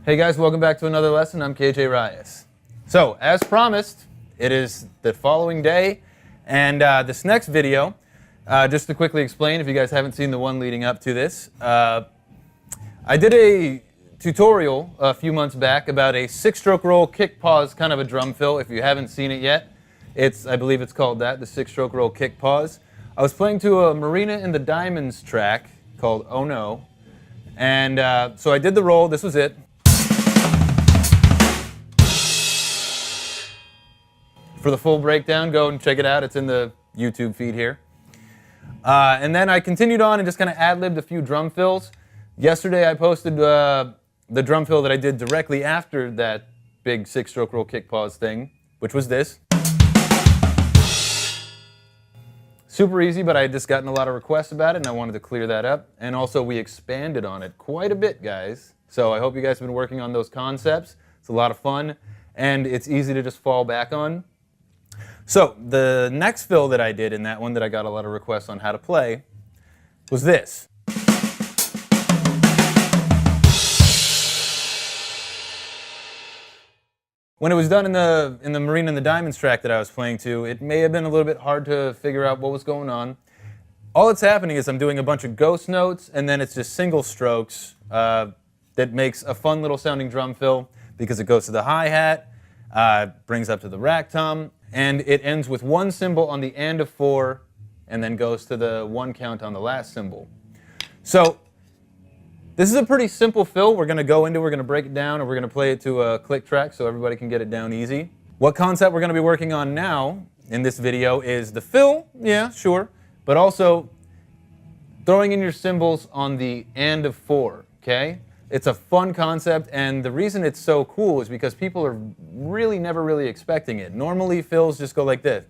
Hey guys, welcome back to another lesson. I'm KJ Reyes. So, as promised, it is the following day, and this next video, just to quickly explain if you guys haven't seen the one leading up to this, I did a tutorial a few months back about a 6-stroke roll kick pause kind of a drum fill. If you haven't seen it yet, I believe it's called that, the 6-stroke roll kick pause. I was playing to a Marina in the Diamonds track called Oh No, and so I did the roll. This was it. For the full breakdown, go and check it out. It's in the YouTube feed here. And then I continued on and just kind of ad-libbed a few drum fills. Yesterday I posted the drum fill that I did directly after that big 6-stroke roll kick pause thing, which was this. Super easy, but I had just gotten a lot of requests about it and I wanted to clear that up. And also we expanded on it quite a bit, guys. So I hope you guys have been working on those concepts. It's a lot of fun and it's easy to just fall back on. So the next fill that I did in that one that I got a lot of requests on how to play was this. When it was done in the Marina and the Diamonds track that I was playing to, it may have been a little bit hard to figure out what was going on. All that's happening is I'm doing a bunch of ghost notes and then it's just single strokes that makes a fun little sounding drum fill because it goes to the hi-hat, brings up to the rack tom, and it ends with one cymbal on the and of 4 and then goes to the 1 count on the last cymbal. So this is a pretty simple fill. We're going to break it down, and we're going to play it to a click track so everybody can get it down easy. What concept we're going to be working on now in this video is the fill, yeah, sure, but also throwing in your cymbals on the and of 4, okay? It's a fun concept, and the reason it's so cool is because people are really never really expecting it. Normally, fills just go like this.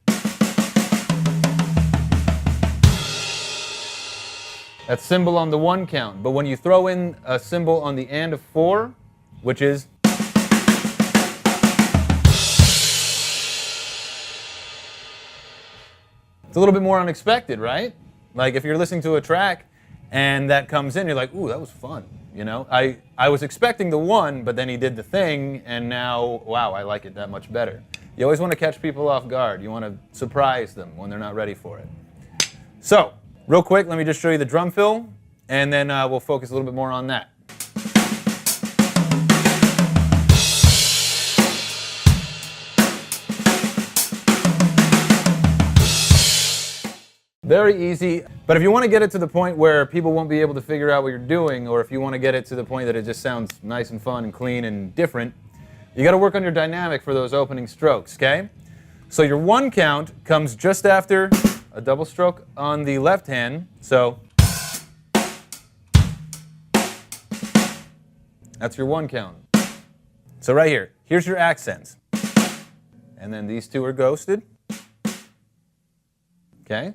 That's cymbal on the 1 count, but when you throw in a cymbal on the and of 4, which is it's a little bit more unexpected, right? Like if you're listening to a track and that comes in, you're like, ooh, that was fun. You know, I was expecting the 1, but then he did the thing, and now, wow, I like it that much better. You always want to catch people off guard. You want to surprise them when they're not ready for it. So, real quick, let me just show you the drum fill, and then we'll focus a little bit more on that. Very easy, but if you want to get it to the point where people won't be able to figure out what you're doing, or if you want to get it to the point that it just sounds nice and fun and clean and different, you got to work on your dynamic for those opening strokes, okay? So your 1 count comes just after a double stroke on the left hand, so that's your 1 count. So right here, here's your accents. And then these two are ghosted, okay?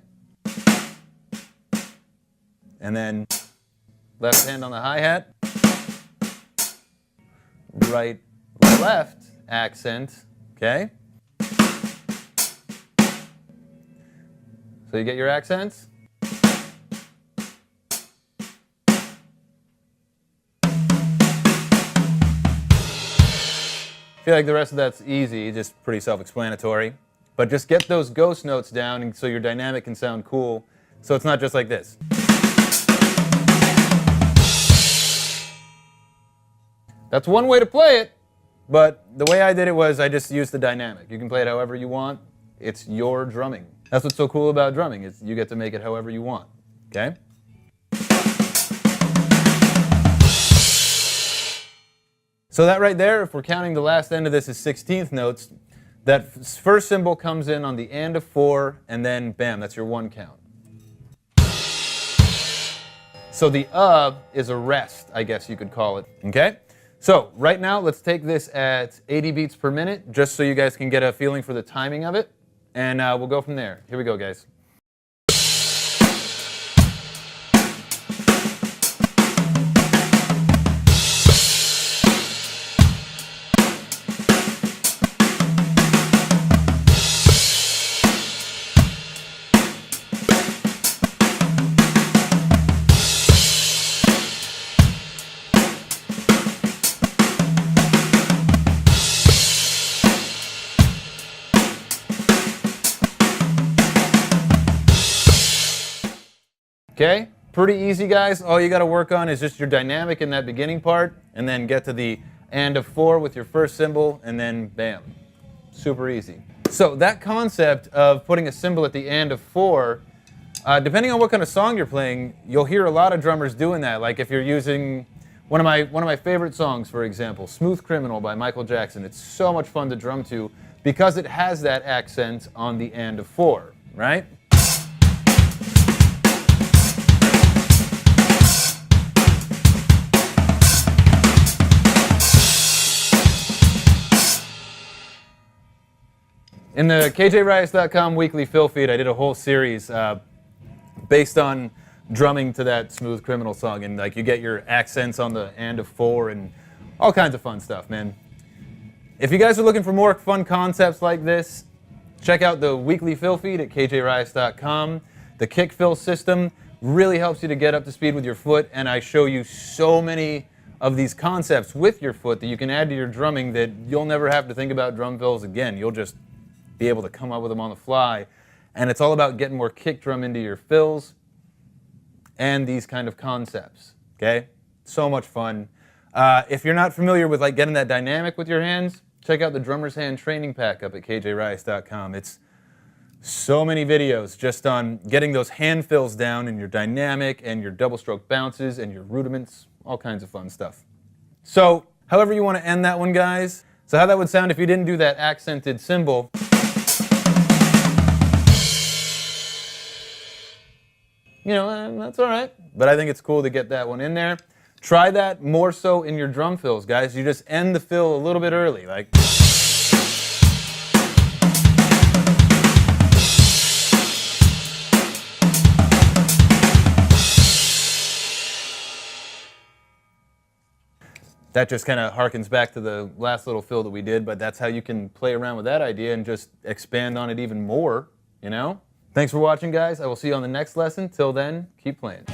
And then left hand on the hi-hat, right, left accent, okay? So you get your accents. I feel like the rest of that's easy, just pretty self-explanatory. But just get those ghost notes down and so your dynamic can sound cool, so it's not just like this. That's one way to play it, but the way I did it was I just used the dynamic. You can play it however you want. It's your drumming. That's what's so cool about drumming, is you get to make it however you want, okay? So that right there, if we're counting the last end of this as 16th notes, that first cymbal comes in on the and of 4, and then bam, that's your 1 count. So the is a rest, I guess you could call it, okay? So right now, let's take this at 80 beats per minute, just so you guys can get a feeling for the timing of it, and we'll go from there. Here we go, guys. Okay, pretty easy, guys. All you got to work on is just your dynamic in that beginning part, and then get to the and of 4 with your first symbol, and then bam. Super easy. So that concept of putting a symbol at the and of 4, depending on what kind of song you're playing, you'll hear a lot of drummers doing that. Like if you're using one of my favorite songs, for example, Smooth Criminal by Michael Jackson. It's so much fun to drum to because it has that accent on the and of 4, right? In the KJRice.com weekly fill feed, I did a whole series based on drumming to that Smooth Criminal song, and like you get your accents on the and of 4 and all kinds of fun stuff, man. If you guys are looking for more fun concepts like this, check out the weekly fill feed at KJRice.com. The kick fill system really helps you to get up to speed with your foot, and I show you so many of these concepts with your foot that you can add to your drumming that you'll never have to think about drum fills again. You'll just be able to come up with them on the fly. And it's all about getting more kick drum into your fills and these kind of concepts, okay? So much fun. If you're not familiar with like getting that dynamic with your hands, check out the Drummer's Hand Training Pack up at KJRice.com. It's so many videos just on getting those hand fills down and your dynamic and your double stroke bounces and your rudiments, all kinds of fun stuff. So, however you want to end that one, guys. So how that would sound if you didn't do that accented symbol. You know, that's all right. But I think it's cool to get that one in there. Try that more so in your drum fills, guys. You just end the fill a little bit early, like. That just kind of harkens back to the last little fill that we did, but that's how you can play around with that idea and just expand on it even more, you know? Thanks for watching, guys. I will see you on the next lesson. Till then, keep playing.